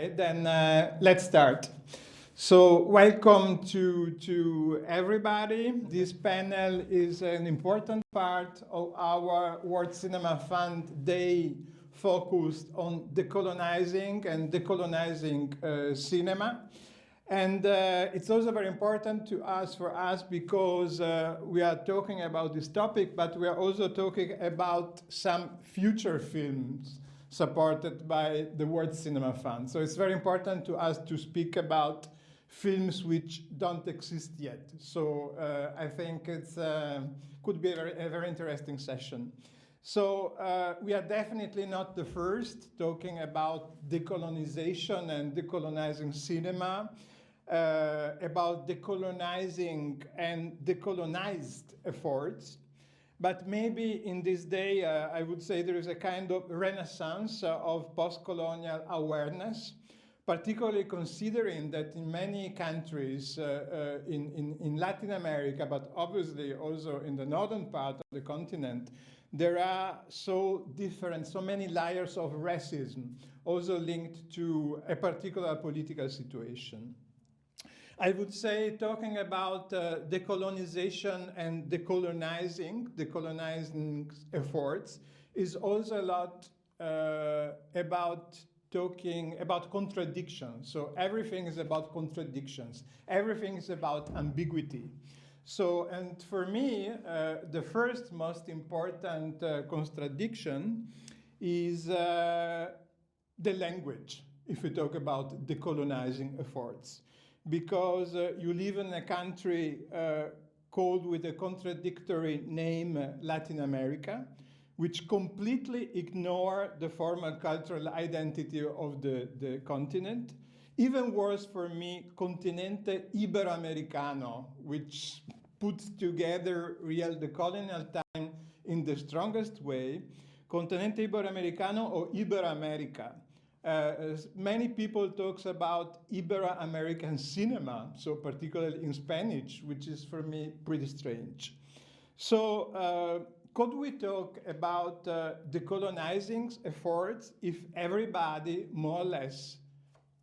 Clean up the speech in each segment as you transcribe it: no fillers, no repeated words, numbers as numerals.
Okay, then let's start. So welcome to everybody. This panel is an important part of our World Cinema Fund Day focused on decolonizing and decolonizing cinema. And it's also very important for us because we are talking about this topic, but we are also talking about some future films supported by the World Cinema Fund. So it's very important to us to speak about films which don't exist yet. So I think it's could be a very interesting session. So we are definitely not the first talking about decolonization and decolonizing cinema, about decolonizing and decolonized efforts. But maybe in this day, I would say there is a kind of renaissance of post-colonial awareness, particularly considering that in many countries in Latin America, but obviously also in the northern part of the continent, there are so many layers of racism, also linked to a particular political situation. I would say talking about decolonization and decolonizing efforts is also a lot about talking about contradictions. So everything is about contradictions. Everything is about ambiguity. So, and for me, the first most important contradiction is the language, if we talk about decolonizing efforts. Because you live in a country called with a contradictory name Latin America, which completely ignore the formal cultural identity of the continent. Even worse for me, Continente Iberoamericano, which puts together the colonial time in the strongest way, Continente Iberoamericano or Iberoamerica. Many people talk about Ibero-American cinema, so particularly in Spanish, which is for me pretty strange. So could we talk about decolonizing efforts if everybody, more or less,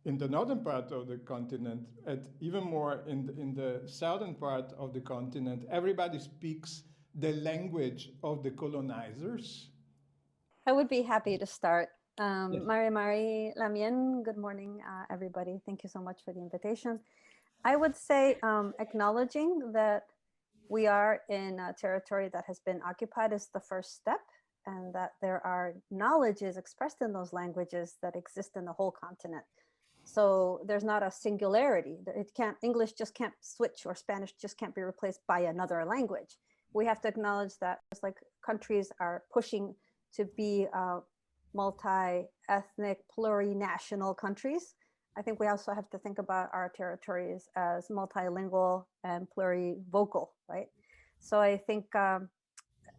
in the northern part of the continent, and even more in the southern part of the continent, everybody speaks the language of the colonizers? I would be happy to start. Yes. Mari Lamien, good morning, everybody. Thank you so much for the invitation. I would say acknowledging that we are in a territory that has been occupied is the first step, and that there are knowledges expressed in those languages that exist in the whole continent. So there's not a singularity. English just can't switch, or Spanish just can't be replaced by another language. We have to acknowledge that just like countries are pushing to be multi-ethnic, plurinational countries, I think we also have to think about our territories as multilingual and plurivocal, right? So I think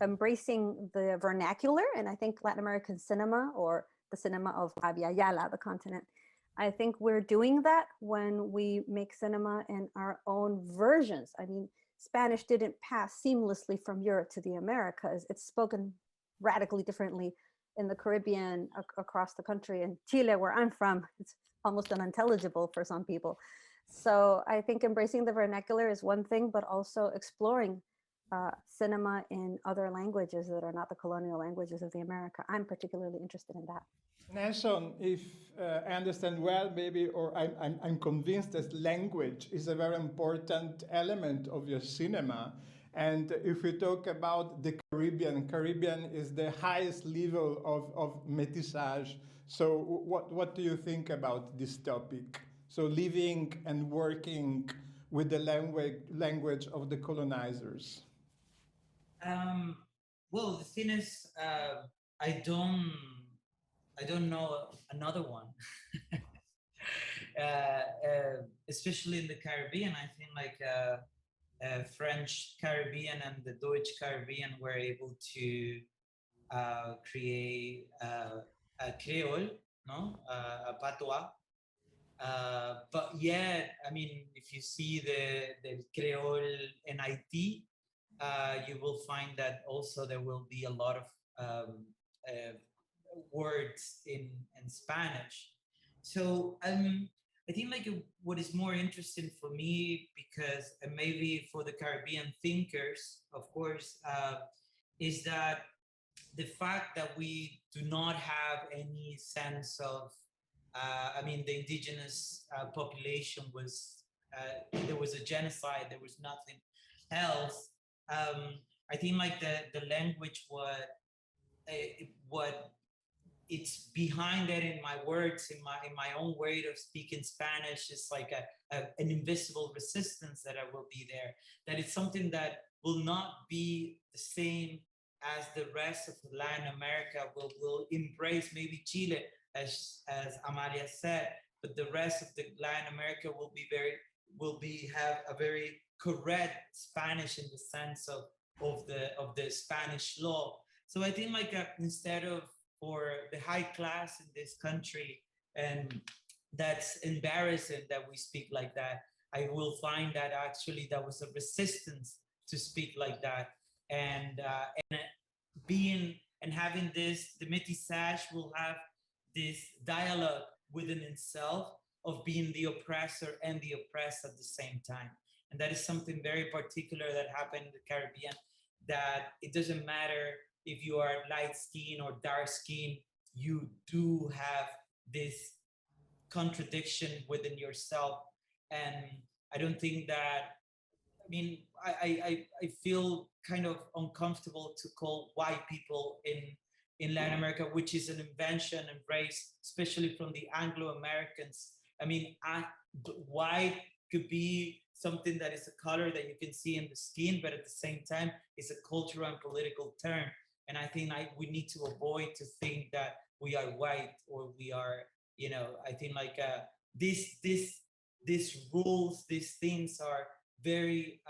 embracing the vernacular, and I think Latin American cinema, or the cinema of Abya-Yala, the continent, I think we're doing that when we make cinema in our own versions. I mean, Spanish didn't pass seamlessly from Europe to the Americas. It's spoken radically differently in the Caribbean, across the country. In Chile, where I'm from, it's almost unintelligible for some people. So I think embracing the vernacular is one thing, but also exploring cinema in other languages that are not the colonial languages of the America. I'm particularly interested in that. Nelson, if I understand well, maybe, or I'm convinced that language is a very important element of your cinema. And if we talk about the Caribbean is the highest level of métissage. So what do you think about this topic? So living and working with the language of the colonizers. Well, the thing is, I don't know another one. Especially in the Caribbean, I think like French Caribbean and the Deutsch Caribbean were able to create a Creole, no, a patois. But yeah, I mean, if you see the Creole in Haiti, you will find that also there will be a lot of words in Spanish. So I think like what is more interesting for me, because and maybe for the Caribbean thinkers, of course, is that the fact that we do not have any sense of, I mean, the indigenous population was, there was a genocide, there was nothing else. I think like the language, what it's behind that in my words, in my own way of speaking Spanish, is like an invisible resistance that I will be there. That it's something that will not be the same as the rest of Latin America will embrace. Maybe Chile, as Amalia said, but the rest of the Latin America will have a very correct Spanish in the sense of the Spanish law. So I think like instead of for the high class in this country, and that's embarrassing that we speak like that, I will find that actually that was a resistance to speak like that. And being and having this, the métissage will have this dialogue within itself of being the oppressor and the oppressed at the same time. And that is something very particular that happened in the Caribbean, that it doesn't matter if you are light skin or dark skin, you do have this contradiction within yourself. And I don't think that, I mean, I feel kind of uncomfortable to call white people in Latin America, which is an invention and race, especially from the Anglo-Americans. I mean, white could be something that is a color that you can see in the skin, but at the same time, it's a cultural and political term. And I think we need to avoid to think that we are white or we are, you know, I think like these rules, these things are very,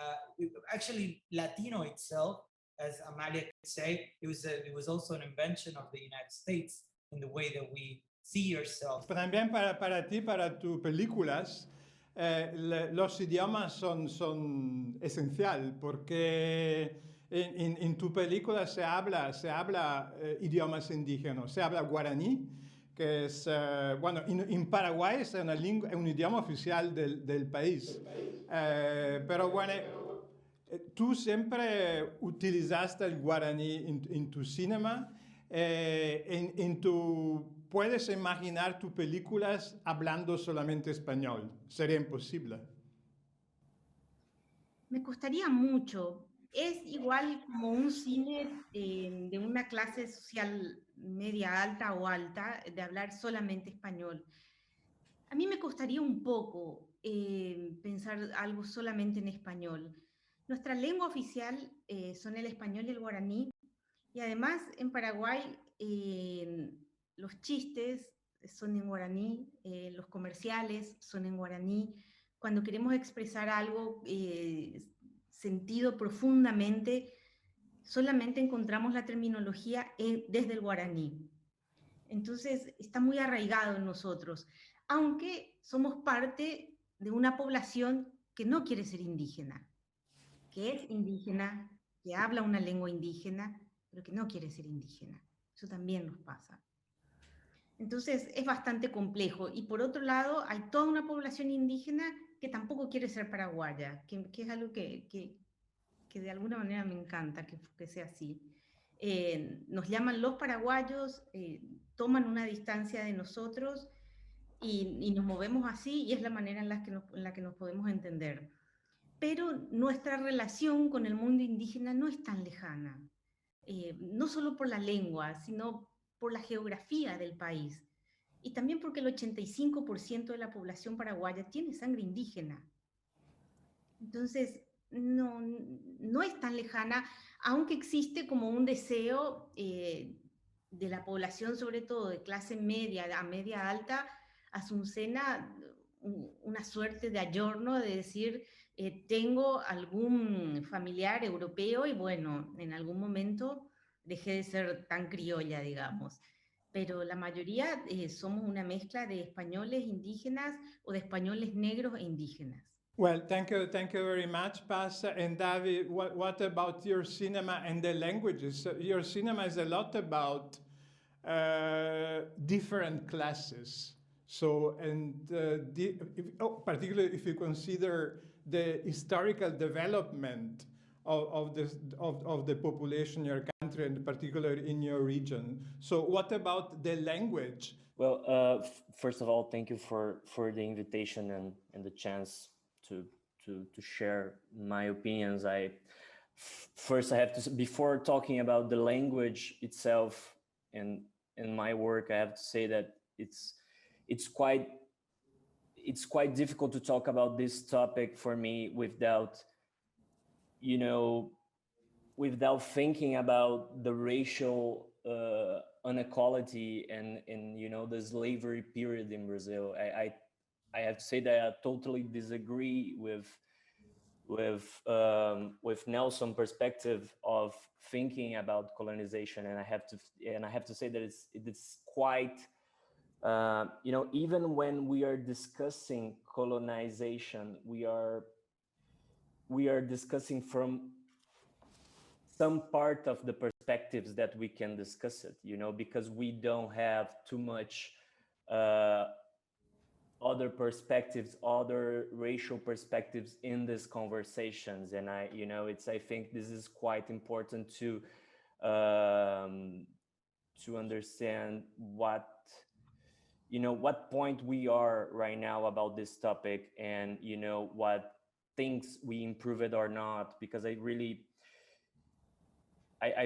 actually Latino itself, as Amalia could say, it was also an invention of the United States in the way that we see yourself. También para ti, para tus películas, los idiomas son esencial porque en tu película se habla idiomas indígenas, se habla guaraní, que es, bueno, en Paraguay es un idioma oficial del país. Pero bueno, tú siempre utilizaste el guaraní en tu cinema, puedes imaginar tus películas hablando solamente español. Sería imposible. Me costaría mucho. Es igual como un cine de una clase social media alta o alta, de hablar solamente español. A mí me costaría un poco pensar algo solamente en español. Nuestra lengua oficial son el español y el guaraní, y además en Paraguay los chistes son en guaraní, los comerciales son en guaraní. Cuando queremos expresar algo sentido profundamente, solamente encontramos la terminología desde el guaraní. Entonces está muy arraigado en nosotros, aunque somos parte de una población que no quiere ser indígena, que es indígena, que habla una lengua indígena, pero que no quiere ser indígena. Eso también nos pasa. Entonces es bastante complejo. Y por otro lado, hay toda una población indígena que tampoco quiere ser paraguaya, que es algo que de alguna manera me encanta que sea así. Nos llaman los paraguayos, toman una distancia de nosotros y nos movemos así, y es la manera en la que nos podemos entender. Pero nuestra relación con el mundo indígena no es tan lejana, no solo por la lengua, sino por la geografía del país, y también porque el 85% de la población paraguaya tiene sangre indígena. Entonces, no es tan lejana, aunque existe como un deseo de la población, sobre todo de clase media a media alta, asuncena, una suerte de ayorno de decir, tengo algún familiar europeo y bueno, en algún momento dejé de ser tan criolla, digamos. Pero la mayoría somos una mezcla de españoles indígenas o de españoles negros e indígenas. Well, thank you very much, Paz. And Davi, what about your cinema and the languages? Your cinema is a lot about different classes. So, and particularly if you consider the historical development of the population in your country, and particularly in your region. So what about the language? Well, first of all, thank you for the invitation and the chance to share my opinions. First I have to, before talking about the language itself and my work, I have to say that it's quite difficult to talk about this topic for me without, you know, without thinking about the racial inequality and you know, the slavery period in Brazil. I have to say that I totally disagree with Nelson's perspective of thinking about colonization, and I have to say that it's quite you know, even when we are discussing colonization, we are discussing from some part of the perspectives that we can discuss it, you know, because we don't have too much other perspectives, other racial perspectives in these conversations. And you know, I think this is quite important to understand what, you know, what point we are right now about this topic, and you know, what things we improve it or not, because I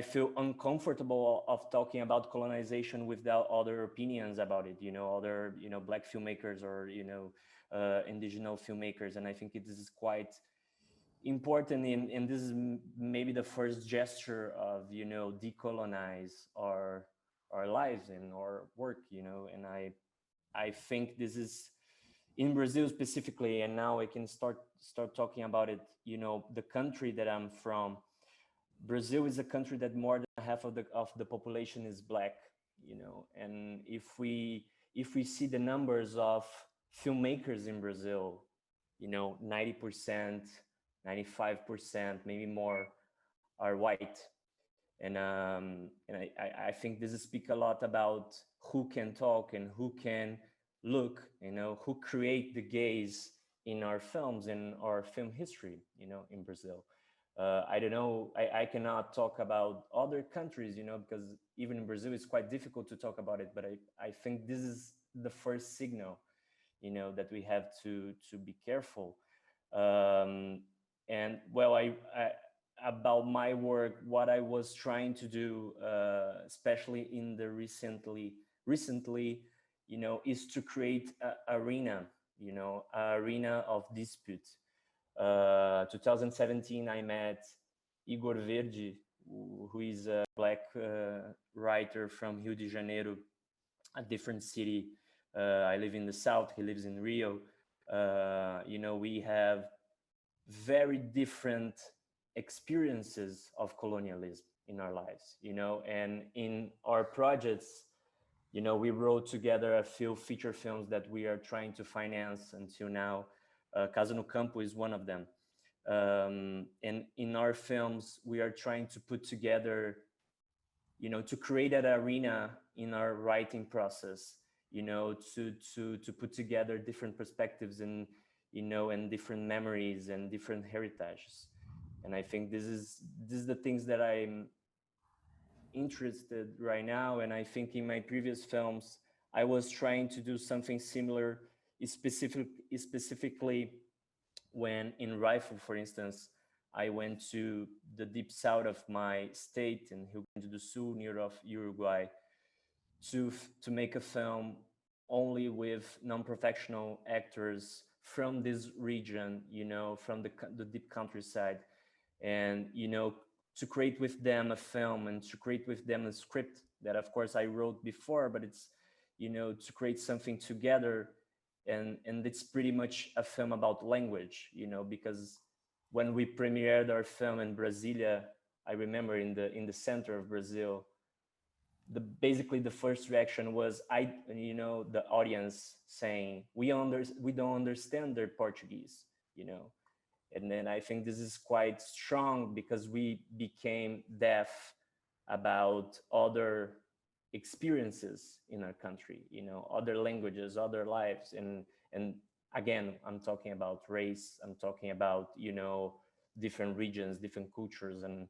feel uncomfortable of talking about colonization without other opinions about it, you know, other, you know, Black filmmakers or, you know, indigenous filmmakers. And I think this is quite important, and this is maybe the first gesture of, you know, decolonize our lives and our work, you know. And I think this is in Brazil specifically, and now I can start talking about it, you know, the country that I'm from. Brazil is a country that more than half of the population is Black, you know. And if we see the numbers of filmmakers in Brazil, you know, 90%, 95%, maybe more, are white. And I think this speaks a lot about who can talk and who can look, you know, who create the gaze in our films, in our film history, you know, in Brazil. I don't know, I cannot talk about other countries, you know, because even in Brazil, it's quite difficult to talk about it. But I think this is the first signal, you know, that we have to be careful. And well, about my work, what I was trying to do, especially in the recently, you know, is to create an arena, you know, an arena of dispute. 2017, I met Igor Verde, who is a Black writer from Rio de Janeiro, a different city. I live in the south, he lives in Rio. You know, we have very different experiences of colonialism in our lives, you know. And in our projects, you know, we wrote together a few feature films that we are trying to finance until now. Casa no Campo is one of them. And in our films, we are trying to put together, you know, to create that arena in our writing process, you know, to put together different perspectives and, you know, and different memories and different heritages. And I think this is the things that I'm interested right now. And I think in my previous films, I was trying to do something similar, specifically when in Rifle, for instance, I went to the deep south of my state in Rio Grande do Sul, near of Uruguay, to make a film only with non-professional actors from this region, you know, from the deep countryside, and, you know, to create with them a film and to create with them a script that, of course, I wrote before, but it's, you know, to create something together. And it's pretty much a film about language, you know, because when we premiered our film in Brasilia, I remember in the center of Brazil, basically the first reaction was, you know, the audience saying, we don't understand their Portuguese, you know. And then I think this is quite strong because we became deaf about other experiences in our country, you know, other languages, other lives. And again, I'm talking about race, I'm talking about, you know, different regions, different cultures. And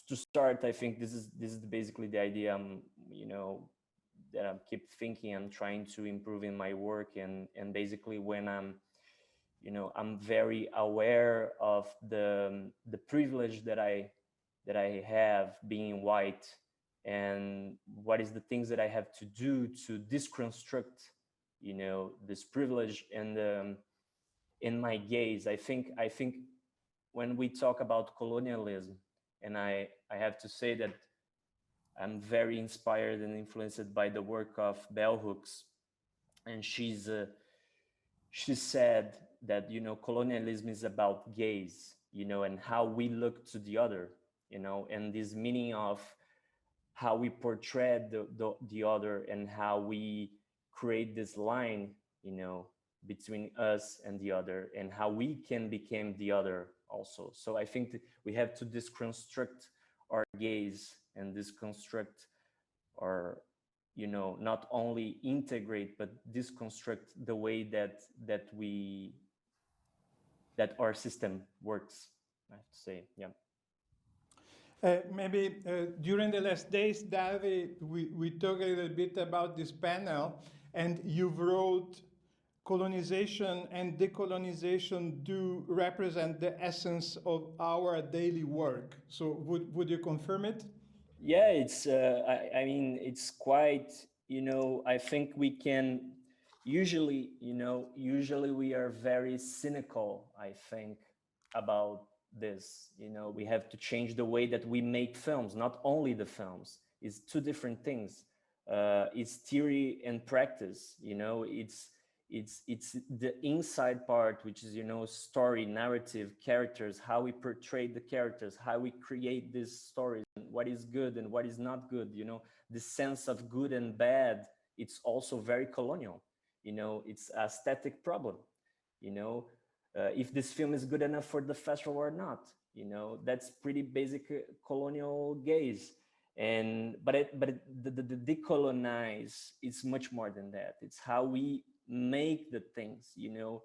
to start, I think this is basically the idea I'm, you know, that I keep thinking I'm trying to improve in my work. And basically when I'm, you know, I'm very aware of the privilege that I have being white, and what is the things that I have to do to deconstruct, you know, this privilege. And in my gaze, I think when we talk about colonialism, and I have to say that I'm very inspired and influenced by the work of Bell Hooks, and she said that, you know, colonialism is about gaze, you know, and how we look to the other, you know, and this meaning of how we portray the other, and how we create this line, you know, between us and the other, and how we can become the other also. So I think that we have to deconstruct our gaze and deconstruct our, you know, not only integrate, but deconstruct the way that our system works, I have to say. Yeah. Maybe during the last days, Davi, we talked a little bit about this panel, and you wrote, colonization and decolonization do represent the essence of our daily work. So would you confirm it? Yeah, it's I mean, it's quite, you know, I think we can usually, you know, usually we are very cynical, I think, about this. You know, we have to change the way that we make films, not only the films. It's two different things. It's theory and practice, you know. It's the inside part, which is, you know, story, narrative, characters, how we portray the characters, how we create these stories, and what is good and what is not good, you know. The sense of good and bad, it's also very colonial, you know. It's a aesthetic problem, you know. If this film is good enough for the festival or not, you know, that's pretty basic colonial gaze. And the decolonize is much more than that. It's how we make the things, you know,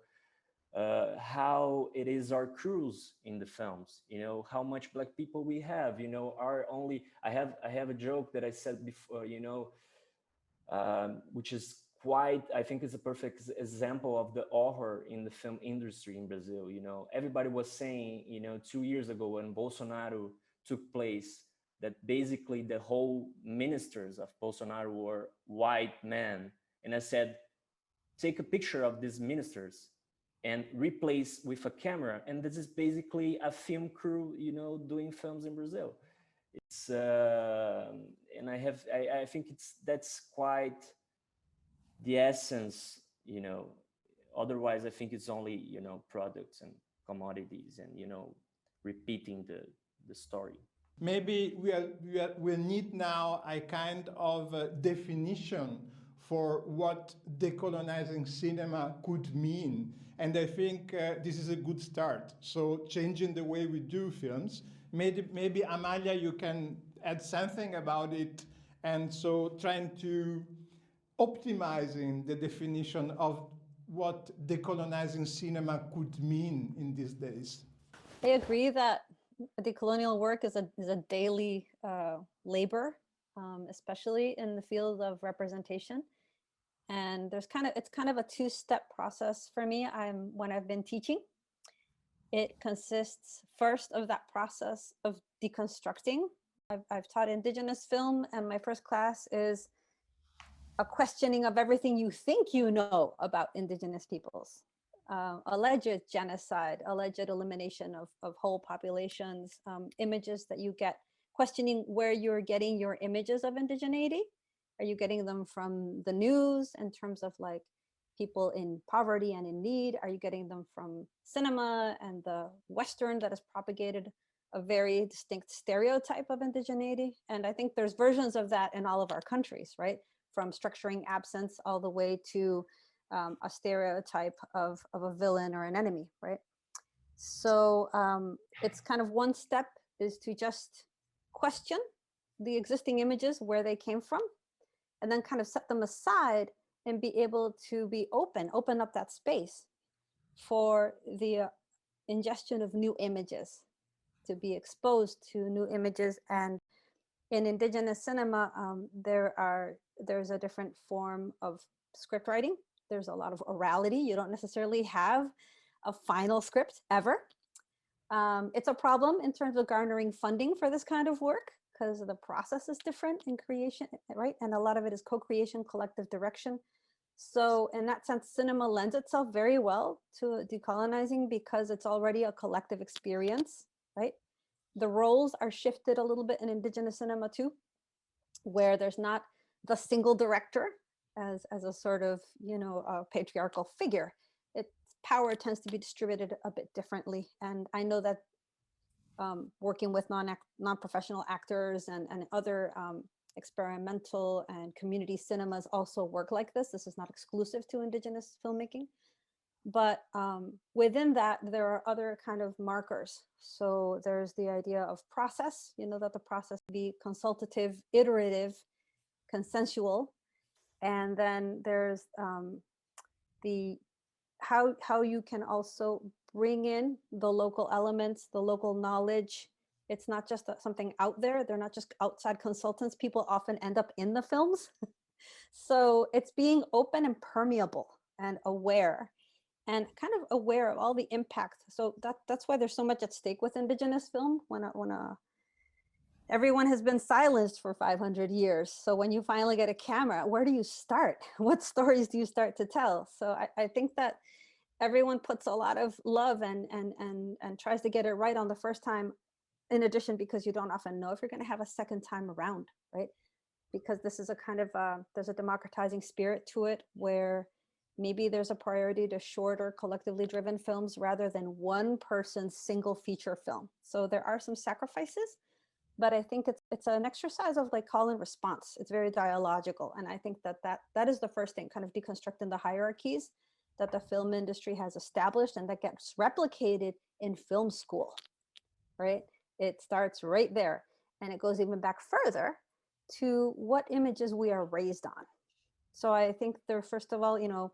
how it is our crews in the films, you know, how much black people we have, you know, are only, I have a joke that I said before, you know, which is quite, I think is a perfect example of the horror in the film industry in Brazil. You know, everybody was saying, you know, 2 years ago when Bolsonaro took place, that basically the whole ministers of Bolsonaro were white men. And I said, take a picture of these ministers and replace with a camera, and this is basically a film crew, you know, doing films in Brazil. It's and I think that's quite the essence, you know. Otherwise I think it's only, you know, products and commodities and, you know, repeating the story. Maybe we need now a kind of definition for what decolonizing cinema could mean. And I think this is a good start. So changing the way we do films. Maybe Amalia, you can add something about it. And so trying to optimizing the definition of what decolonizing cinema could mean in these days. I agree that decolonial work is a daily labor, especially in the field of representation. And it's kind of a two-step process for me. When I've been teaching, it consists first of that process of deconstructing. I've taught indigenous film, and my first class is a questioning of everything you think you know about indigenous peoples. Alleged genocide, alleged elimination of whole populations, images that you get, questioning where you're getting your images of indigeneity. Are you getting them from the news in terms of like people in poverty and in need? Are you getting them from cinema and the Western that has propagated a very distinct stereotype of indigeneity? And I think there's versions of that in all of our countries, right? From structuring absence all the way to a stereotype of a villain or an enemy, right? So it's kind of one step is to just question the existing images where they came from, and then kind of set them aside and be able to be open up that space for the ingestion of new images, to be exposed to new images. And in indigenous cinema, there's a different form of script writing. There's a lot of orality. You don't necessarily have a final script ever. It's a problem in terms of garnering funding for this kind of work, because the process is different in creation, right? And a lot of it is co-creation, collective direction. So in that sense, cinema lends itself very well to decolonizing because it's already a collective experience, right? The roles are shifted a little bit in indigenous cinema too, where there's not the single director as a sort of, a patriarchal figure. Its power tends to be distributed a bit differently. And I know that working with non-professional actors and other experimental and community cinemas also work like this. This is not exclusive to indigenous filmmaking. But within that, there are other kind of markers. So there's the idea of process, that the process be consultative, iterative, consensual. And then there's the how you can also bring in the local elements, the local knowledge. It's not just something out there. They're not just outside consultants. People often end up in the films. So it's being open and permeable and aware, and kind of aware of all the impact. So that's why there's so much at stake with indigenous film. When everyone has been silenced for 500 years. So when you finally get a camera, where do you start? What stories do you start to tell? So I think that everyone puts a lot of love and tries to get it right on the first time, in addition, because you don't often know if you're going to have a second time around, right? Because this is a kind of, there's a democratizing spirit to it, where maybe there's a priority to shorter, collectively driven films rather than one person's single feature film. So there are some sacrifices, but I think it's an exercise of like call and response. It's very dialogical. And I think that is the first thing, kind of deconstructing the hierarchies that the film industry has established and that gets replicated in film school, right? It starts right there. And it goes even back further to what images we are raised on. So I think first of all, you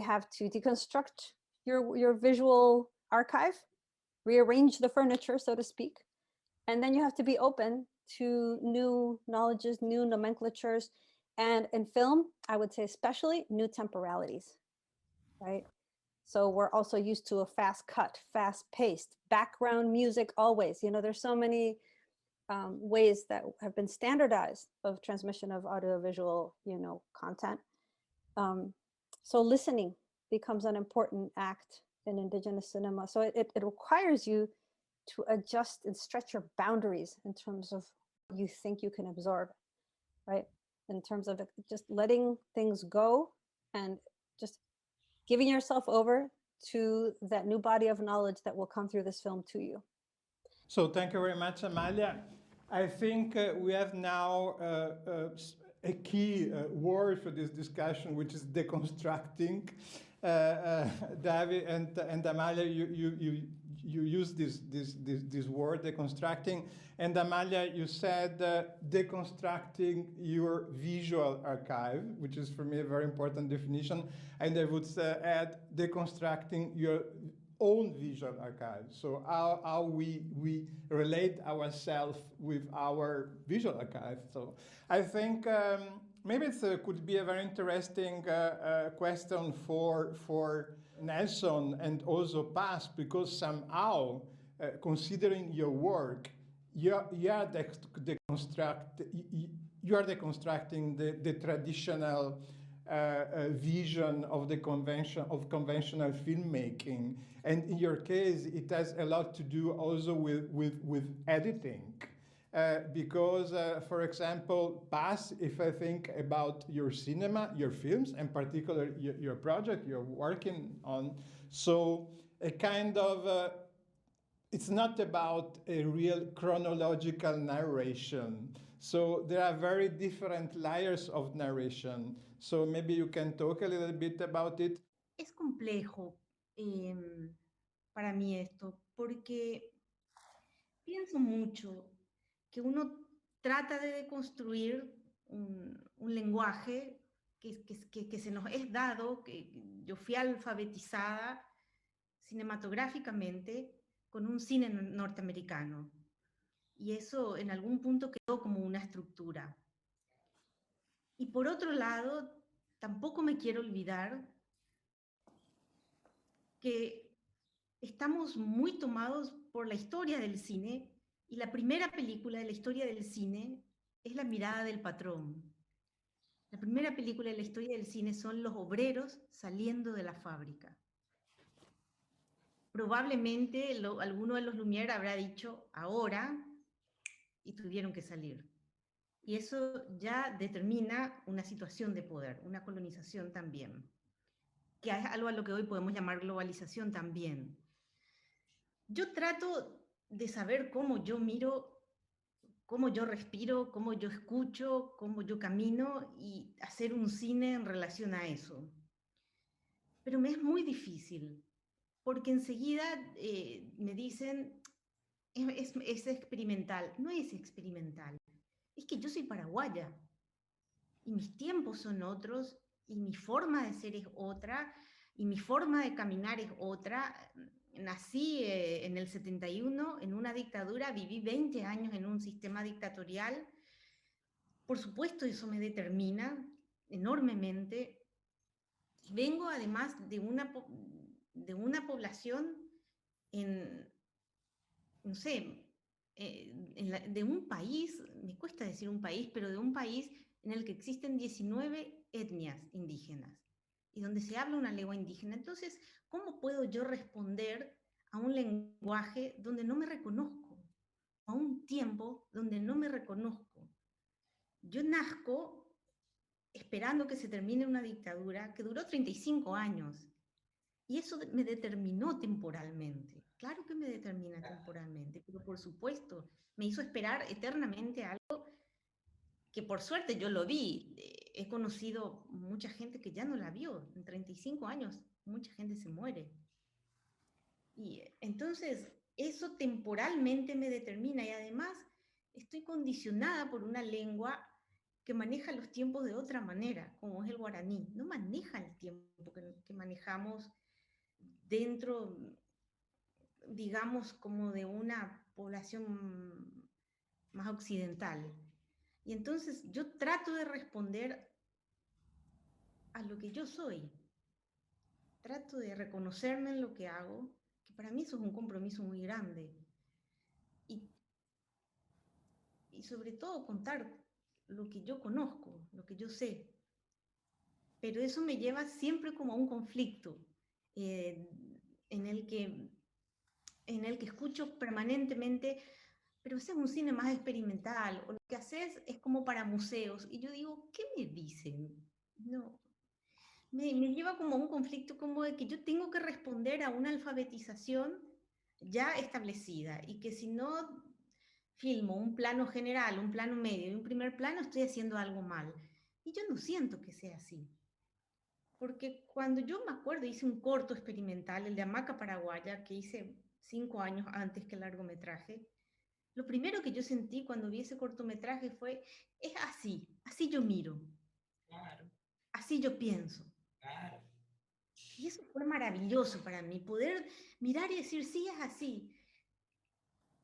have to deconstruct your visual archive, rearrange the furniture, so to speak. And then you have to be open to new knowledges, new nomenclatures, and in film, I would say especially new temporalities, right? So we're also used to a fast cut, fast paced, background music always. There's so many ways that have been standardized of transmission of audiovisual, content. So listening becomes an important act in indigenous cinema. So it requires you to adjust and stretch your boundaries in terms of what you think you can absorb, right? In terms of just letting things go and just giving yourself over to that new body of knowledge that will come through this film to you. So thank you very much, Amalia. I think we have now a key word for this discussion, which is deconstructing. Davi and Amalia, you use this word, deconstructing. And Amalia, you said deconstructing your visual archive, which is for me a very important definition. And I would add deconstructing your own visual archive. So how we relate ourselves with our visual archive. So I think maybe it could be a very interesting question for Nelson and also Paz, because somehow, considering your work, you are deconstructing the traditional vision of the conventional filmmaking, and in your case, it has a lot to do also with editing. Because, for example, Paz, if I think about your cinema, your films, and particularly your project you're working on, so a kind of, it's not about a real chronological narration. So there are very different layers of narration. So maybe you can talk a little bit about it. Es complejo para mí esto, porque pienso mucho que uno trata de deconstruir un lenguaje que se nos es dado, que yo fui alfabetizada cinematográficamente con un cine norteamericano. Y eso en algún punto quedó como una estructura. Y por otro lado, tampoco me quiero olvidar que estamos muy tomados por la historia del cine, y la primera película de la historia del cine es La mirada del patrón. La primera película de la historia del cine son los obreros saliendo de la fábrica. Probablemente alguno de los Lumière habrá dicho ahora, y tuvieron que salir. Y eso ya determina una situación de poder, una colonización también, que es algo a lo que hoy podemos llamar globalización también. Yo trato de saber cómo yo miro, cómo yo respiro, cómo yo escucho, cómo yo camino, y hacer un cine en relación a eso. Pero me es muy difícil, porque enseguida me dicen, es experimental. No es experimental, es que yo soy paraguaya, y mis tiempos son otros, y mi forma de ser es otra, y mi forma de caminar es otra. Nací en el 71 en una dictadura, viví 20 años en un sistema dictatorial. Por supuesto, eso me determina enormemente. Vengo además de una población no sé, de un país, me cuesta decir un país, pero de un país en el que existen 19 etnias indígenas y donde se habla una lengua indígena. Entonces, ¿cómo puedo yo responder a un lenguaje donde no me reconozco, a un tiempo donde no me reconozco? Yo nazco esperando que se termine una dictadura que duró 35 años, y eso me determinó temporalmente. Claro que me determina temporalmente, pero por supuesto me hizo esperar eternamente algo que por suerte yo lo vi. He conocido mucha gente que ya no la vio. En 35 años mucha gente se muere. Y entonces eso temporalmente me determina, y además estoy condicionada por una lengua que maneja los tiempos de otra manera, como es el guaraní. No maneja el tiempo que manejamos dentro, digamos, como de una población más occidental. Y entonces yo trato de responder a lo que yo soy. Trato de reconocerme en lo que hago, que para mí eso es un compromiso muy grande. Y sobre todo contar lo que yo conozco, lo que yo sé. Pero eso me lleva siempre como a un conflicto en el que escucho permanentemente, pero haces un cine más experimental, o lo que haces es como para museos. Y yo digo, ¿qué me dicen? No, me lleva como a un conflicto como de que yo tengo que responder a una alfabetización ya establecida, y que si no filmo un plano general, un plano medio y un primer plano, estoy haciendo algo mal. Y yo no siento que sea así. Porque cuando yo me acuerdo, hice un corto experimental, el de Hamaca Paraguaya, que hice 5 años antes que el largometraje. Lo primero que yo sentí cuando vi ese cortometraje fue, es así, así yo miro. Claro, Así yo pienso. claro. Y eso fue maravilloso para mí, poder mirar y decir, sí, es así.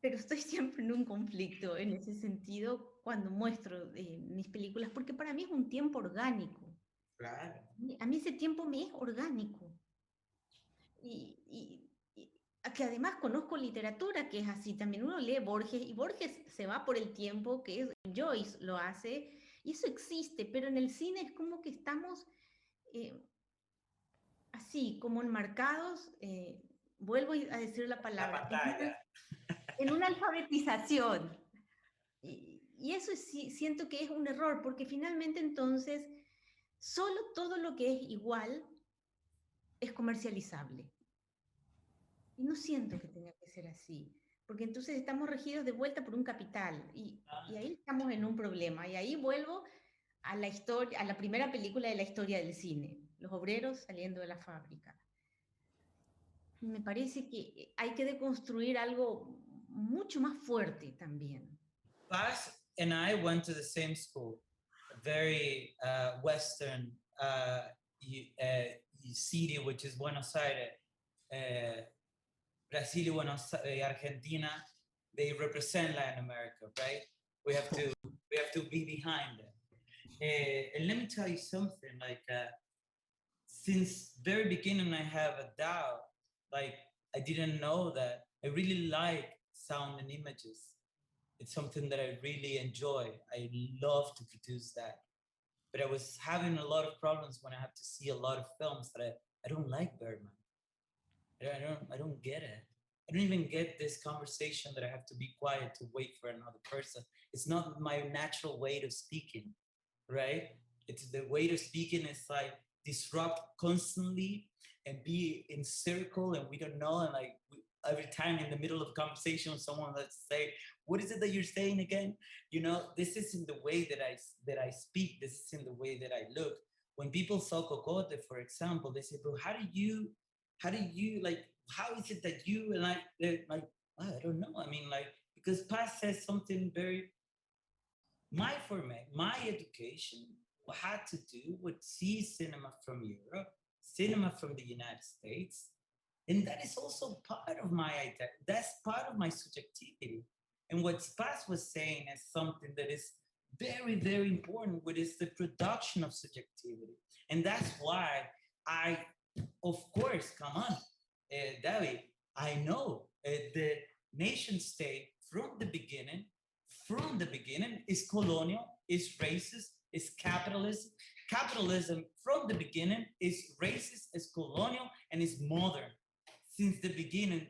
Pero estoy siempre en un conflicto en ese sentido cuando muestro mis películas, porque para mí es un tiempo orgánico. Claro. A mí ese tiempo me es orgánico. Que además conozco literatura que es así. También uno lee Borges, y Borges se va por el tiempo, que es, Joyce lo hace, y eso existe, pero en el cine es como que estamos así, como enmarcados, vuelvo a decir la La palabra, pantalla. en una alfabetización. Y eso sí, siento que es un error, porque finalmente entonces solo todo lo que es igual es comercializable. Y no siento que tenga que ser así, porque entonces estamos regidos de vuelta por un capital, y ahí estamos en un problema. Y ahí vuelvo a la historia, a la primera película de la historia del cine, los obreros saliendo de la fábrica. Me parece que hay que deconstruir algo mucho más fuerte también. and I went to the same school, very Western city, which is Buenos Aires. Brazil, Argentina, they represent Latin America, right? We have to be behind them. And let me tell you something, like since very beginning, I have a doubt. Like I didn't know that I really like sound and images. It's something that I really enjoy. I love to produce that. But I was having a lot of problems when I have to see a lot of films that I don't like very much. I don't get it. I don't even get this conversation that I have to be quiet to wait for another person. It's not my natural way of speaking, right? It's the way of speaking is like disrupt constantly and be in circle, and we don't know. And like every time in the middle of a conversation, someone let's say, "What is it that you're saying again?" You know, this isn't the way that I speak. This isn't the way that I look. When people saw Cocote, for example, they say, "Bro, how do you like? How is it that you?" And they're like, "Oh, I don't know. I mean, like because Paz says something very my format, my education had to do with see cinema from Europe, cinema from the United States. And that is also part of my identity. That's part of my subjectivity. And what Spas was saying is something that is very, very important, which is the production of subjectivity. And that's why I, of course, come on, Davi, I know the nation state from the beginning is colonial, is racist, is capitalist. Capitalism from the beginning is racist, is colonial, and is modern. Since the beginning,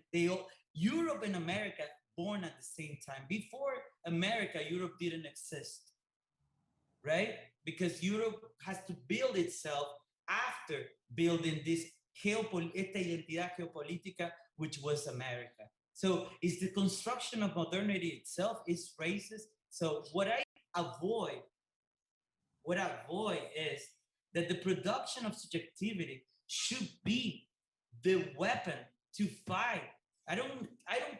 Europe and America born at the same time. Before America, Europe didn't exist, right? Because Europe has to build itself after building this esta identidad geopolítica, which was America. So it's the construction of modernity itself is racist. So what I avoid is that the production of subjectivity should be the weapon to fight. I don't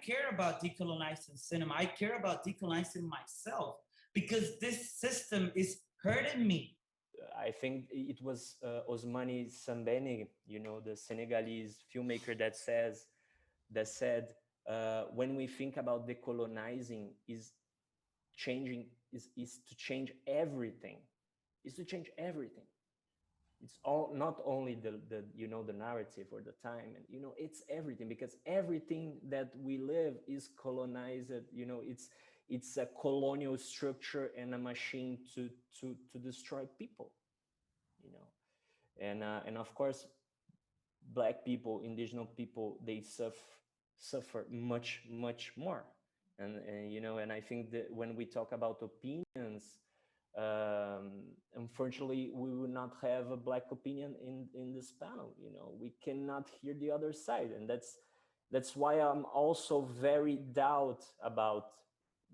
care about decolonizing cinema. I care about decolonizing myself because this system is hurting me. I think it was Osmani Sambeni, you know, the Senegalese filmmaker that said, when we think about decolonizing is to change everything. Is to change everything. It's all not only the you know the narrative or the time, and you know it's everything, because everything that we live is colonized. You know, it's a colonial structure and a machine to destroy people. You know, and of course, Black people, indigenous people, they suffer much more. And you know, and I think that when we talk about opinions, unfortunately, we will not have a Black opinion in this panel. You know, we cannot hear the other side, and that's why I'm also very doubt about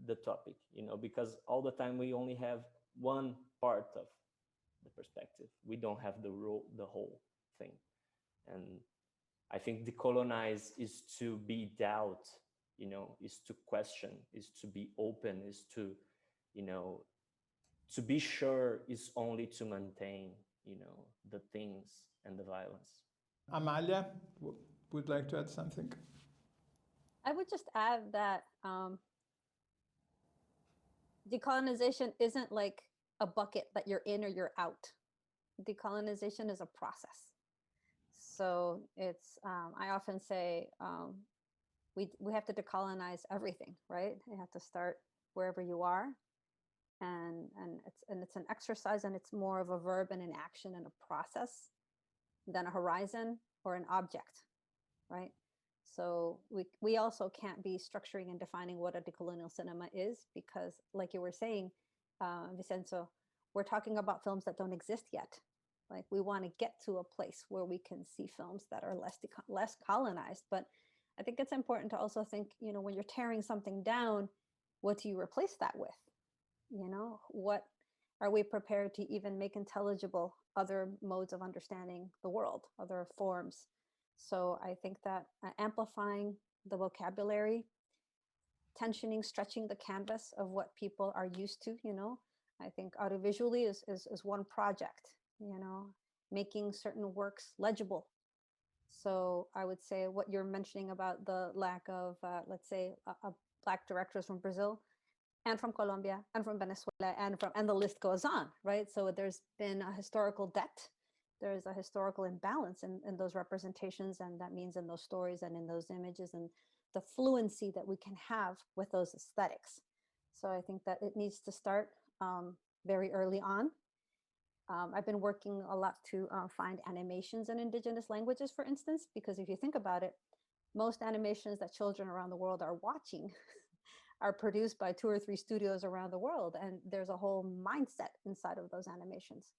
the topic. You know, because all the time we only have one part of the perspective. We don't have the whole thing. And I think decolonize is to be doubt. You know, is to question, is to be open, is to, you know, to be sure is only to maintain, you know, the things and the violence. Amalia would like to add something. I would just add that decolonization isn't like a bucket that you're in or you're out. Decolonization is a process. So it's, I often say, we have to decolonize everything, right? You have to start wherever you are. And it's an exercise, and it's more of a verb and an action and a process than a horizon or an object, right? So we also can't be structuring and defining what a decolonial cinema is, because like you were saying, Vincenzo, we're talking about films that don't exist yet. Like we want to get to a place where we can see films that are less colonized. But I think it's important to also think, you know, when you're tearing something down, what do you replace that with? You know, what are we prepared to even make intelligible other modes of understanding the world, other forms? So I think that amplifying the vocabulary tensioning, stretching the canvas of what people are used to, you know. I think audiovisually is one project, you know, making certain works legible. So I would say what you're mentioning about the lack of, let's say, Black directors from Brazil and from Colombia and from Venezuela and the list goes on, right? So there's been a historical debt. There's a historical imbalance in those representations, and that means in those stories and in those images and the fluency that we can have with those aesthetics. So I think that it needs to start very early on. I've been working a lot to find animations in indigenous languages, for instance, because if you think about it, most animations that children around the world are watching are produced by 2 or 3 studios around the world, and there's a whole mindset inside of those animations.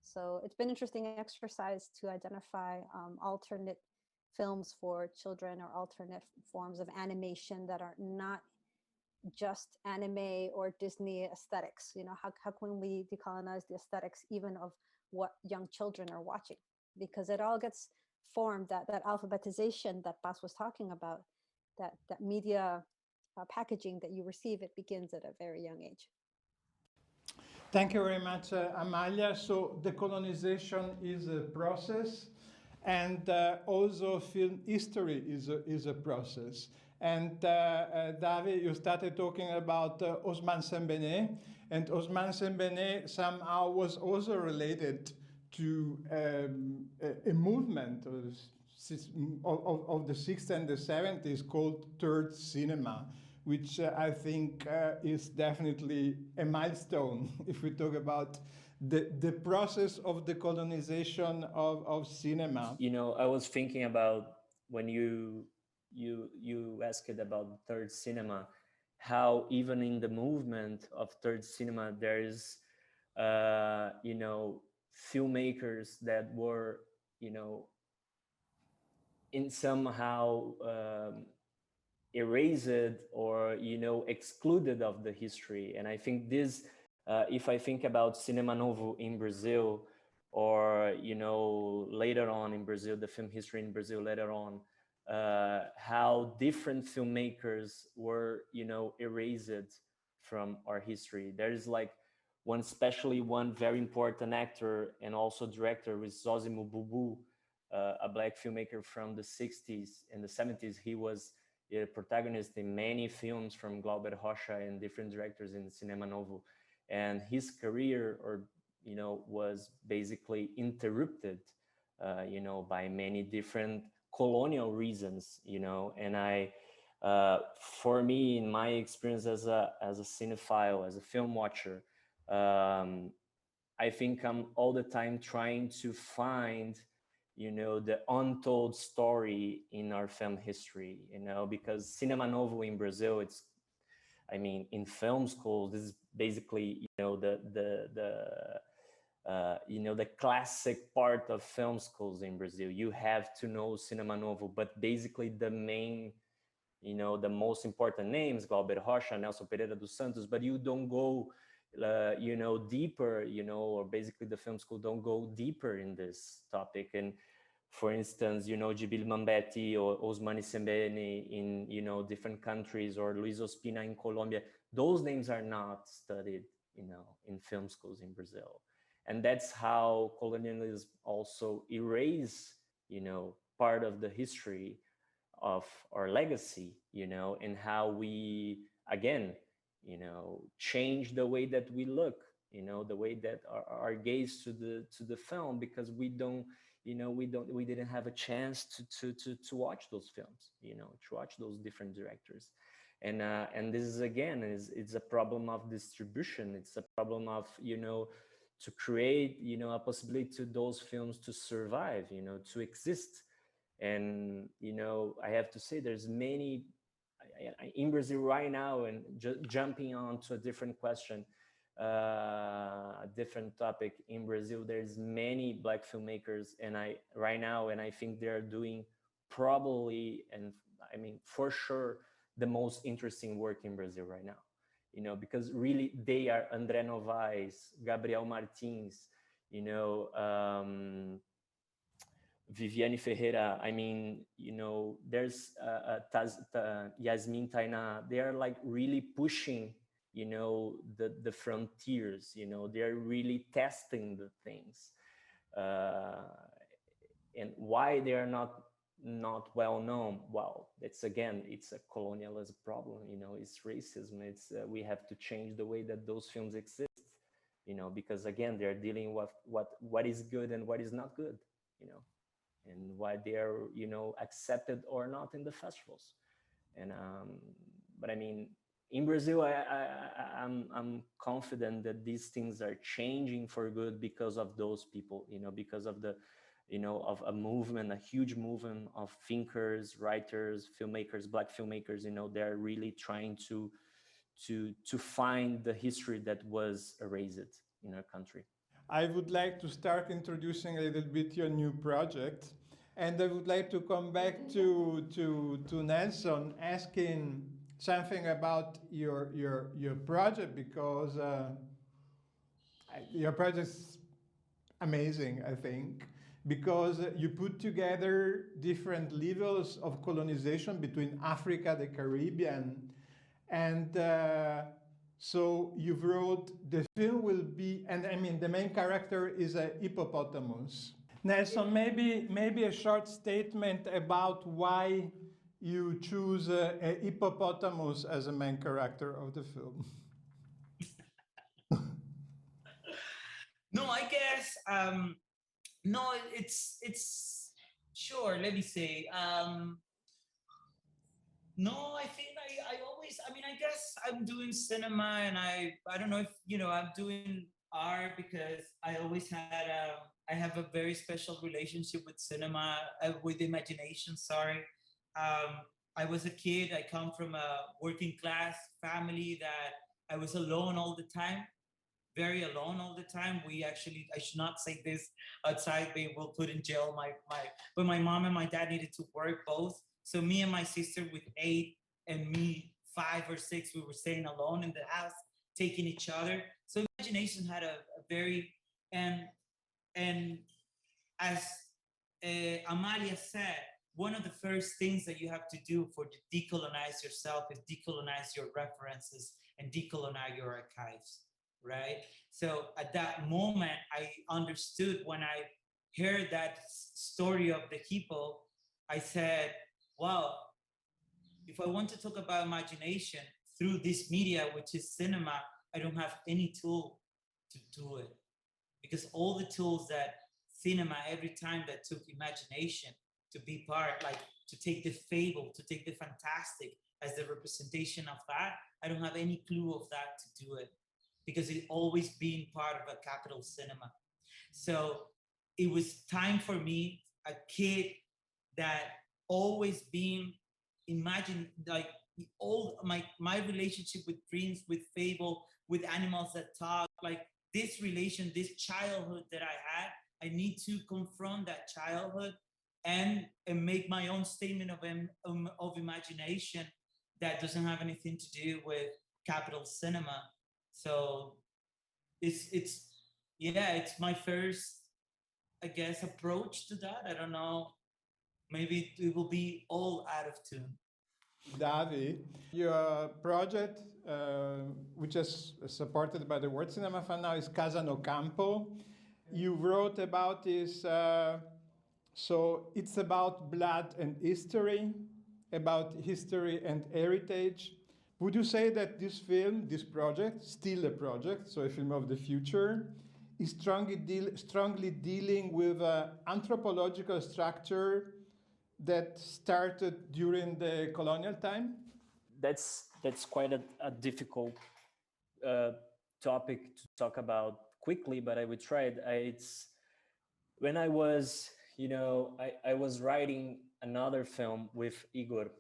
So it's been an interesting exercise to identify alternate films for children or alternate forms of animation that are not just anime or Disney aesthetics. You know, how can we decolonize the aesthetics even of what young children are watching? Because it all gets formed, that alphabetization that Bas was talking about, that media packaging that you receive, it begins at a very young age. Thank you very much, Amalia. So decolonization is a process, and also film history is a process. And Davi, you started talking about Ousmane Sembene, and Ousmane Sembene somehow was also related to a movement of the 60s and the 70s called third cinema, which I think is definitely a milestone if we talk about the process of decolonization of cinema. You know, I was thinking about when you asked about third cinema, how even in the movement of third cinema, there is, you know, filmmakers that were, you know, in somehow erased or, you know, excluded of the history. And I think this, if I think about Cinema Novo in Brazil, or, you know, later on in Brazil, the film history in Brazil later on, how different filmmakers were, you know, erased from our history. There is like especially one very important actor and also director with Zózimo Bubu, a Black filmmaker from the 60s and the 70s. He was a protagonist in many films from Glauber Rocha and different directors in Cinema Novo. And his career, or, you know, was basically interrupted, you know, by many different colonial reasons, you know. And for me, in my experience as a cinephile, as a film watcher, I think I'm all the time trying to find, you know, the untold story in our film history, you know, because Cinema Novo in Brazil, it's, I mean, in film schools, this is basically, you know, you know, the classic part of film schools in Brazil. You have to know Cinema Novo, but basically the main, you know, the most important names, Glauber Rocha, Nelson Pereira dos Santos, but you don't go, you know, deeper, you know, or basically the film school don't go deeper in this topic. And for instance, you know, Djibril Mambeti or Ousmane Sembene in, you know, different countries, or Luis Ospina in Colombia, those names are not studied, you know, in film schools in Brazil. And that's how colonialism also erase, you know, part of the history of our legacy, you know, and how we, again, you know, change the way that we look, you know, the way that our gaze to the film, because we don't, you know, we didn't have a chance to watch those films, you know, to watch those different directors. And this is, again, it's a problem of distribution. It's a problem of, you know, to create, you know, a possibility to those films to survive, you know, to exist. And, you know, I have to say there's many in Brazil right now, and jumping on to a different question, a different topic. In Brazil, there's many Black filmmakers, and right now, and I think they're doing probably, and I mean, for sure, the most interesting work in Brazil right now, you know, because really they are André Novaes, Gabriel Martins, you know, Viviane Ferreira, I mean, you know, there's Yasmin Taina, they are like really pushing, you know, the frontiers, you know, they're really testing the things. And why they are not well known? Well, it's again, it's a colonialism problem, you know, it's racism. It's we have to change the way that those films exist, you know, because again, they're dealing with what is good and what is not good, you know, and why they are, you know, accepted or not in the festivals. And but I mean, in Brazil, I'm confident that these things are changing for good because of those people, you know, because of the, you know, of a movement, a huge movement of thinkers, writers, filmmakers, Black filmmakers. You know, they're really trying to find the history that was erased in our country. I would like to start introducing a little bit your new project. And I would like to come back to Nelson, asking something about your project, because your project is amazing, I think, because you put together different levels of colonization between Africa, the Caribbean, and so you wrote, the film will be, and I mean, the main character is a hippopotamus. Nelson, maybe a short statement about why you choose a hippopotamus as a main character of the film. No, I guess no, it's sure. Let me say. No, I think I always. I mean, I guess I'm doing cinema, and I don't know if you know I'm doing art because I always had I have a very special relationship with cinema, with imagination. Sorry. I was a kid. I come from a working class family that I was alone all the time, very alone all the time. We actually, I should not say this outside, they will put in jail but my mom and my dad needed to work both. So me and my sister with 8 and me 5 or 6, we were staying alone in the house, taking each other. So imagination had a very, and as Amalia said, one of the first things that you have to do for to decolonize yourself is decolonize your references and decolonize your archives, right? So at that moment, I understood when I heard that story of the hippo, I said, wow, if I want to talk about imagination through this media, which is cinema, I don't have any tool to do it. Because all the tools that cinema, every time that took imagination to be part, like to take the fable, to take the fantastic as the representation of that, I don't have any clue of that to do it, because it's always been part of a capital cinema. So it was time for me, a kid that always been imagine, like all my relationship with dreams, with fable, with animals that talk, like this relation, this childhood that I had, I need to confront that childhood and make my own statement of imagination that doesn't have anything to do with capital cinema. So it's yeah, it's my first, I guess, approach to that. I don't know. Maybe it will be all out of tune. Davi, your project, which is supported by the World Cinema Fund now, is Casa no Campo. You wrote about this, so it's about blood and history, about history and heritage. Would you say that this film, this project, still a project, so a film of the future, is strongly dealing with an anthropological structure that started during the colonial time? That's quite a difficult topic to talk about quickly, but I would try it. It's when I was, you know, I was writing another film with Igor,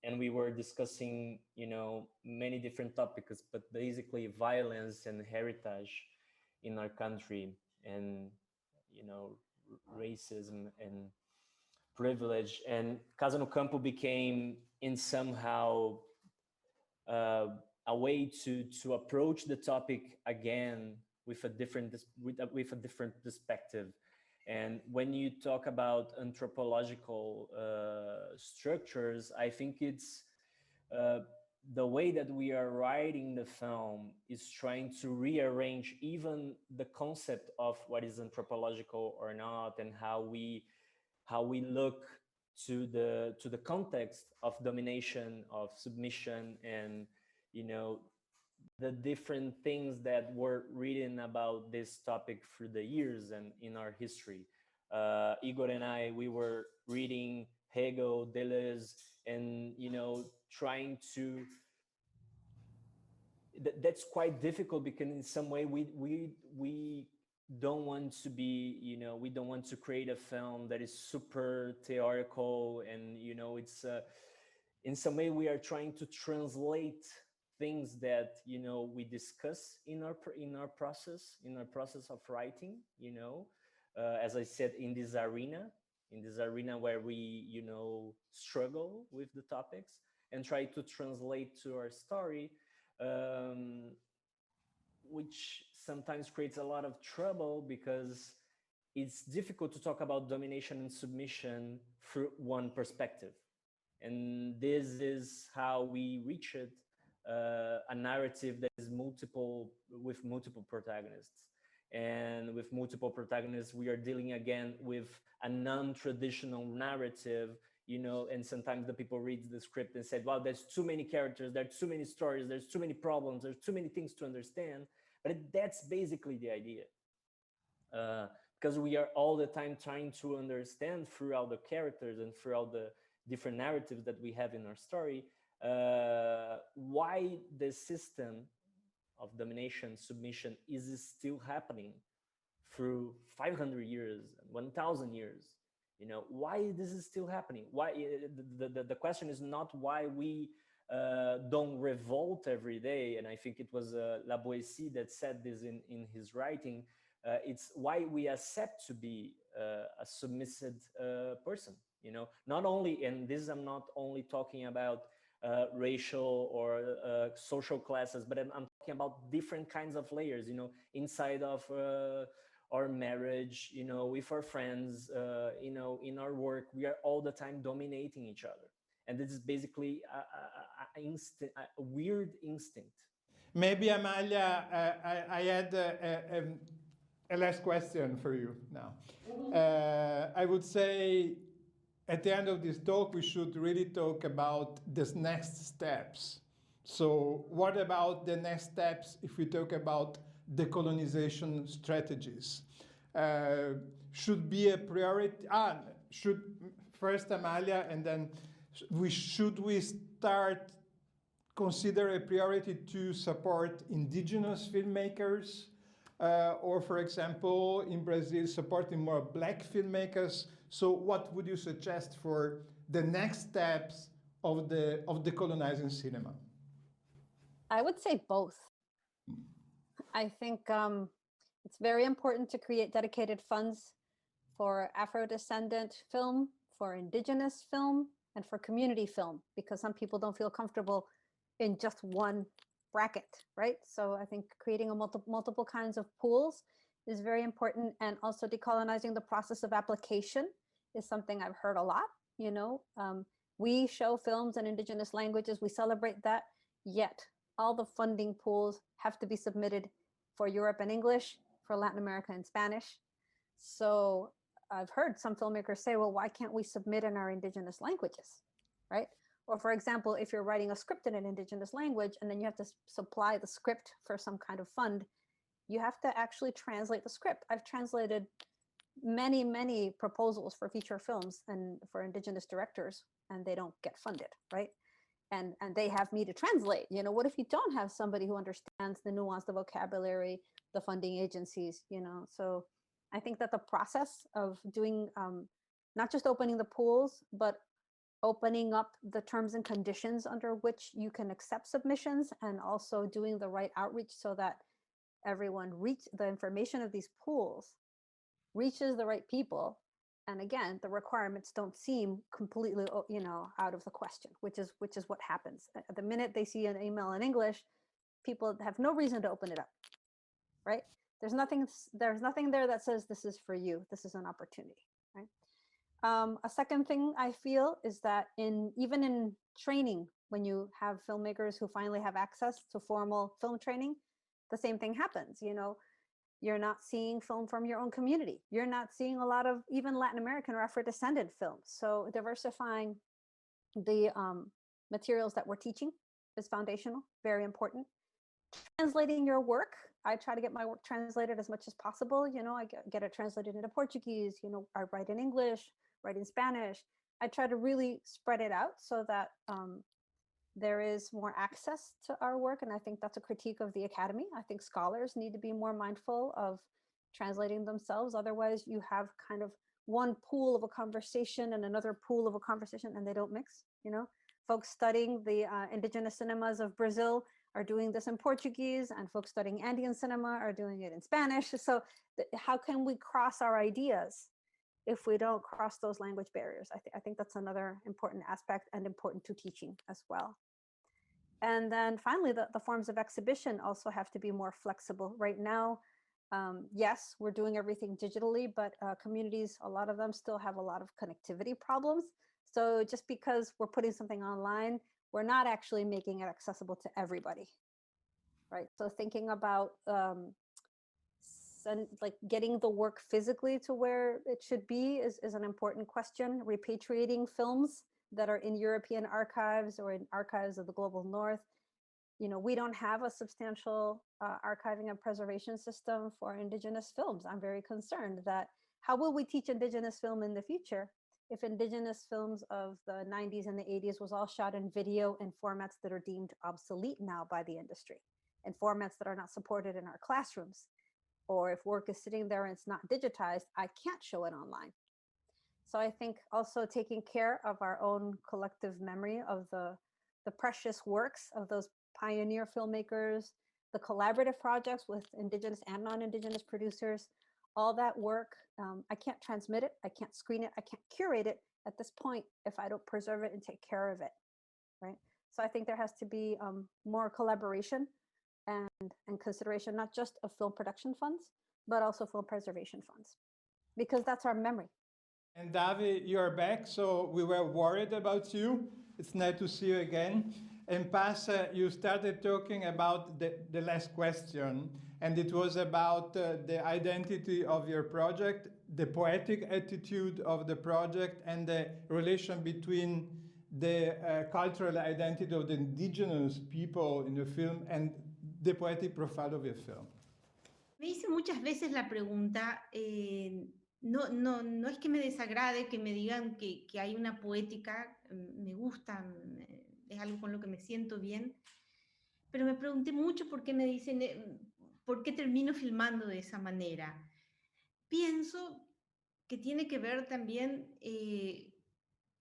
and we were discussing, you know, many different topics, but basically violence and heritage in our country, and you know, racism and privilege. And Casa no Campo became in somehow a way to approach the topic again with a different with a different perspective. And when you talk about anthropological structures, I think it's the way that we are writing the film is trying to rearrange even the concept of what is anthropological or not, and how we look to the context of domination, of submission, and you know, the different things that were written about this topic through the years and in our history. Igor and I, we were reading Hegel, Deleuze, and you know, trying to. That's quite difficult because in some way we don't want to be, you know, we don't want to create a film that is super theoretical, and you know, it's in some way we are trying to translate things that, you know, we discuss in our process of writing, you know, as I said, in this arena where we, you know, struggle with the topics and try to translate to our story, which sometimes creates a lot of trouble because it's difficult to talk about domination and submission through one perspective. And this is how we reach it, a narrative that is with multiple protagonists. And with multiple protagonists, we are dealing again with a non-traditional narrative, you know, and sometimes the people read the script and said, wow, there's too many characters, there's too many stories, there's too many problems, there's too many things to understand. But that's basically the idea. Because we are all the time trying to understand throughout the characters and throughout the different narratives that we have in our story, why the system of domination, submission is still happening through 500 years, 1,000 years. You know, why this is still happening? Why the question is not why we don't revolt every day. And I think it was La Boétie that said this in his writing. It's why we accept to be a submissive person. You know, not only, and this I'm not only talking about racial or social classes, but I'm talking about different kinds of layers, you know, inside of our marriage, you know, with our friends, you know, in our work, we are all the time dominating each other. And this is basically a weird instinct. Maybe, Amalia, I had a last question for you now. I would say at the end of this talk, we should really talk about the next steps. So what about the next steps if we talk about decolonization strategies? Should be a priority? Should first Amalia, and then should we start consider a priority to support indigenous filmmakers? Or for example, in Brazil, supporting more Black filmmakers. So what would you suggest for the next steps of decolonizing cinema? I would say both. I think it's very important to create dedicated funds for Afro-descendant film, for indigenous film, and for community film, because some people don't feel comfortable in just one bracket, right? So I think creating a multiple kinds of pools is very important. And also decolonizing the process of application is something I've heard a lot, you know. We show films in indigenous languages, we celebrate that, yet all the funding pools have to be submitted for Europe in English, for Latin America in Spanish. So I've heard some filmmakers say, well, why can't we submit in our indigenous languages, right? Or for example, if you're writing a script in an indigenous language and then you have to supply the script for some kind of fund, you have to actually translate the script. I've translated many proposals for feature films and for indigenous directors, and they don't get funded, right? And they have me to translate. You know, what if you don't have somebody who understands the nuance, the vocabulary, the funding agencies, you know? So I think that the process of doing, not just opening the pools, but opening up the terms and conditions under which you can accept submissions, and also doing the right outreach so that everyone the information of these pools reaches the right people. And again, the requirements don't seem completely, you know, out of the question, which is what happens. At the minute they see an email in English, people have no reason to open it up, right? There's nothing there that says this is for you. This is an opportunity, right? A second thing I feel is that even in training, when you have filmmakers who finally have access to formal film training, the same thing happens. You know, you're not seeing film from your own community. You're not seeing a lot of even Latin American or Afro-descended films. So diversifying the materials that we're teaching is foundational, very important. Translating your work, I try to get my work translated as much as possible. You know, I get it translated into Portuguese. You know, I write in English, write in Spanish. I try to really spread it out so that there is more access to our work. And I think that's a critique of the academy. I think scholars need to be more mindful of translating themselves. Otherwise, you have kind of one pool of a conversation and another pool of a conversation, and they don't mix. You know, folks studying the indigenous cinemas of Brazil are doing this in Portuguese, and folks studying Andean cinema are doing it in Spanish. So how can we cross our ideas if we don't cross those language barriers? I think that's another important aspect and important to teaching as well. And then finally, the forms of exhibition also have to be more flexible. Right now, yes, we're doing everything digitally, but communities, a lot of them still have a lot of connectivity problems. So just because we're putting something online, we're not actually making it accessible to everybody, right? So thinking about like getting the work physically to where it should be is an important question. Repatriating films that are in European archives or in archives of the global north. You know, we don't have a substantial archiving and preservation system for indigenous films. I'm very concerned that how will we teach indigenous film in the future if indigenous films of the 90s and the 80s was all shot in video in formats that are deemed obsolete now by the industry, and formats that are not supported in our classrooms? Or if work is sitting there and it's not digitized, I can't show it online. So I think also taking care of our own collective memory of the precious works of those pioneer filmmakers, the collaborative projects with indigenous and non-indigenous producers, all that work, I can't transmit it, I can't screen it, I can't curate it at this point if I don't preserve it and take care of it, right? So I think there has to be more collaboration and consideration, not just of film production funds, but also film preservation funds, because that's our memory. And Davi, you're back, so we were worried about you. It's nice to see you again. And Paz, you started talking about the last question, and it was about the identity of your project, the poetic attitude of the project, and the relation between the cultural identity of the indigenous people in the film and the poetic profile of your film. Me hice muchas veces la pregunta, no es que me desagrade que me digan que hay una poética, me gusta, es algo con lo que me siento bien, pero me pregunté mucho por qué me dicen, por qué termino filmando de esa manera. Pienso que tiene que ver también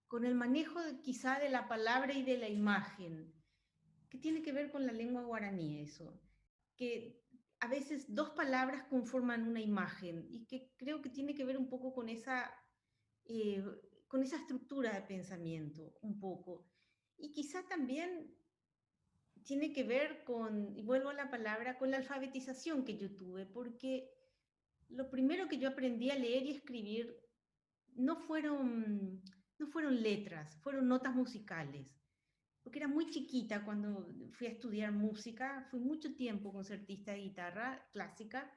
con el manejo quizá de la palabra y de la imagen, que tiene que ver con la lengua guaraní eso, que a veces dos palabras conforman una imagen y que creo que tiene que ver un poco con esa estructura de pensamiento, un poco. Y quizá también tiene que ver con, y vuelvo a la palabra, con la alfabetización que yo tuve, porque lo primero que yo aprendí a leer y escribir no fueron letras, fueron notas musicales. Porque era muy chiquita cuando fui a estudiar música, fui mucho tiempo concertista de guitarra clásica,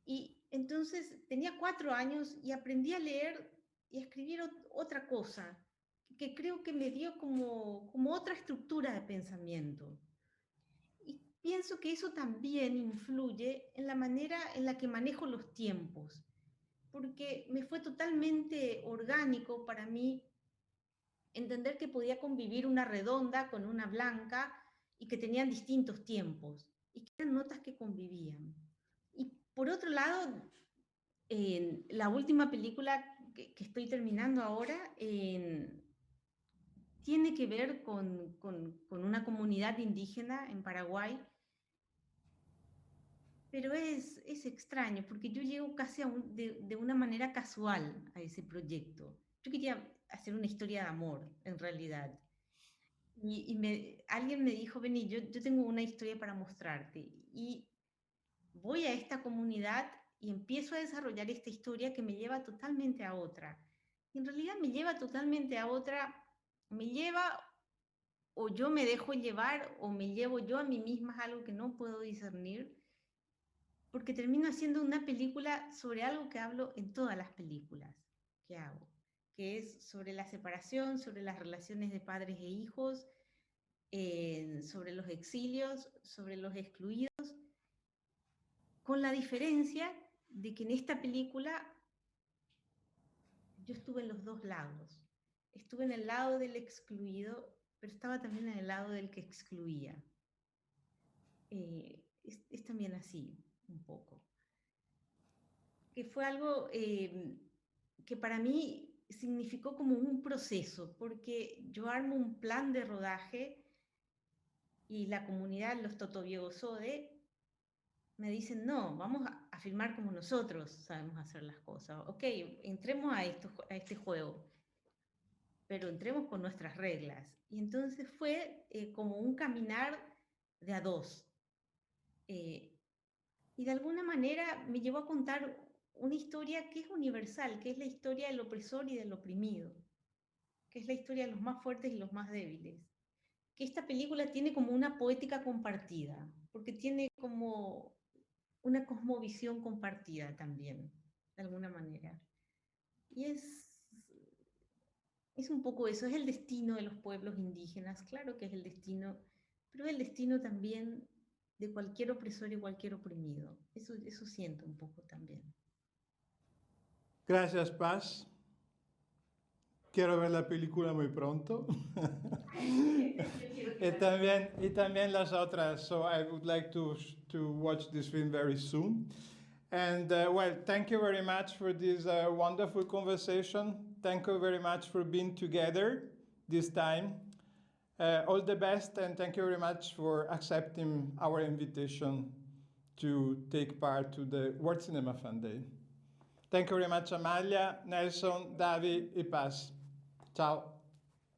y entonces tenía 4 años y aprendí a leer y a escribir otra cosa, que creo que me dio como otra estructura de pensamiento. Y pienso que eso también influye en la manera en la que manejo los tiempos, porque me fue totalmente orgánico para mí entender que podía convivir una redonda con una blanca y que tenían distintos tiempos y que eran notas que convivían. Y por otro lado, la última película que estoy terminando ahora tiene que ver con una comunidad indígena en Paraguay, pero es extraño porque yo llego casi de una manera casual a ese proyecto. Yo quería hacer una historia de amor, en realidad. Y alguien me dijo, vení, yo tengo una historia para mostrarte. Y voy a esta comunidad y empiezo a desarrollar esta historia que me lleva totalmente a otra. Y en realidad me lleva totalmente a otra, me lleva o yo me dejo llevar o me llevo yo a mí misma, es algo que no puedo discernir, porque termino haciendo una película sobre algo que hablo en todas las películas que hago, que es sobre la separación, sobre las relaciones de padres e hijos, sobre los exilios, sobre los excluidos, con la diferencia de que en esta película yo estuve en los dos lados. Estuve en el lado del excluido, pero estaba también en el lado del que excluía. Es también así, un poco. Que fue algo que para mí significó como un proceso, porque yo armo un plan de rodaje y la comunidad, los Totobiegosode, me dicen, no, vamos a filmar como nosotros sabemos hacer las cosas. Ok, entremos a este juego, pero entremos con nuestras reglas. Y entonces fue como un caminar de a dos. Y de alguna manera me llevó a contar una historia que es universal, que es la historia del opresor y del oprimido, que es la historia de los más fuertes y los más débiles. Que esta película tiene como una poética compartida, porque tiene como una cosmovisión compartida también, de alguna manera. Y es un poco eso, es el destino de los pueblos indígenas, claro que es el destino, pero es el destino también de cualquier opresor y cualquier oprimido. Eso siento un poco también. Gracias, Paz. Quiero ver la película muy pronto. y también las otras. So I would like to watch this film very soon. And well, thank you very much for this wonderful conversation. Thank you very much for being together this time. All the best, and thank you very much for accepting our invitation to take part to the World Cinema Fund Day. Thank you very much, Amalia, Nelson, Davi, y Paz. Ciao.